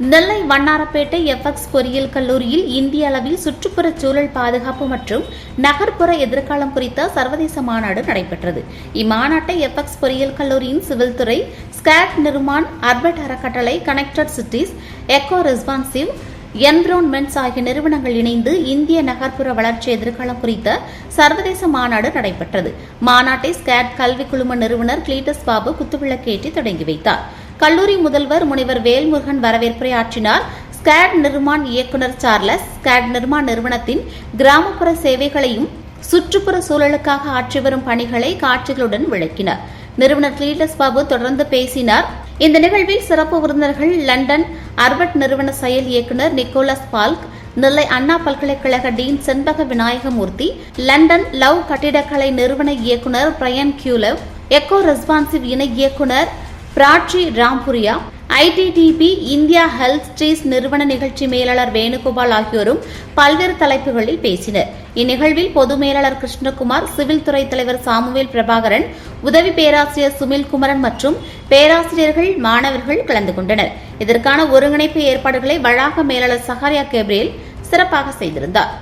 நெல்லை Vannarapettai FX பொறியியல் கல்லூரியில் இந்திய அளவில் சுற்றுப்புற சூழல் பாதுகாப்பு மற்றும் நகர்ப்புற எதிர்காலம் குறித்த சர்வதேச மாநாடு நடைபெற்றது. இம்மாநாட்டை எஃப்எக்ஸ் பொறியியல் கல்லூரியின் சிவில் துறை, ஸ்காட் நிறுவனம், அர்பட் அறக்கட்டளை, connected cities, echo responsive environments ஆகிய நிறுவனங்கள் இணைந்து இந்திய நகர்ப்புற வளர்ச்சி எதிர்காலம் குறித்த சர்வதேச மாநாடு நடைபெற்றது. மாநாட்டை ஸ்காட் கல்வி குழும நிறுவனர் கிளீட்டஸ் பாபு குத்துவிளக்கேற்றி தொடங்கி வைத்தார். கல்லூரி முதல்வர் முனைவர் வேல்முருகன் வரவேற்புரையாற்றினார். ஸ்காட் நிர்மான் இயக்குநர் சார்லஸ் ஸ்காட் நிர்மான் நிறுவனத்தின் கிராமப்புற சேவைகளையும் சுற்றுப்புற சூழலுக்காக ஆற்றி வரும் பணிகளை காட்சிகளுடன் விளக்கினார். நிறுவனர் கிளீட்டஸ் பாபு தொடர்ந்து பேசினார். இந்த நிகழ்வில் சிறப்பு விருந்தினர்கள் லண்டன் அர்பட் நிறுவன செயல் இயக்குநர் நிக்கோலஸ் பால்க், நெல்லை அண்ணா பல்கலைக்கழக டீன் செண்பக விநாயகமூர்த்தி, லண்டன் லவ் கட்டிடக்கலை நிறுவன இயக்குநர் பிரையன் கியூலவ், எக்கோ ரெஸ்பான்சிவ் இணை இயக்குநர் பிராட்சி ராம்புரியா, ஐடிடிபி இந்தியா ஹெல்த் ஸ்ட்ரீஸ் நிறுவன நிகழ்ச்சி மேலாளர் வேணுகோபால் ஆகியோரும் பல்வேறு தலைப்புகளில் பேசினர். இந்நிகழ்வில் பொது மேலாளர் கிருஷ்ணகுமார், சிவில் துறை தலைவர் சாமுவேல் பிரபாகரன், உதவி பேராசிரியர் சுமில் குமரன் மற்றும் பேராசிரியர்கள், மாணவர்கள் கலந்து கொண்டனர். இதற்கான ஒருங்கிணைப்பு ஏற்பாடுகளை வளாக மேலாளர் சகாரியா கேப்ரியல் சிறப்பாக செய்திருந்தார்.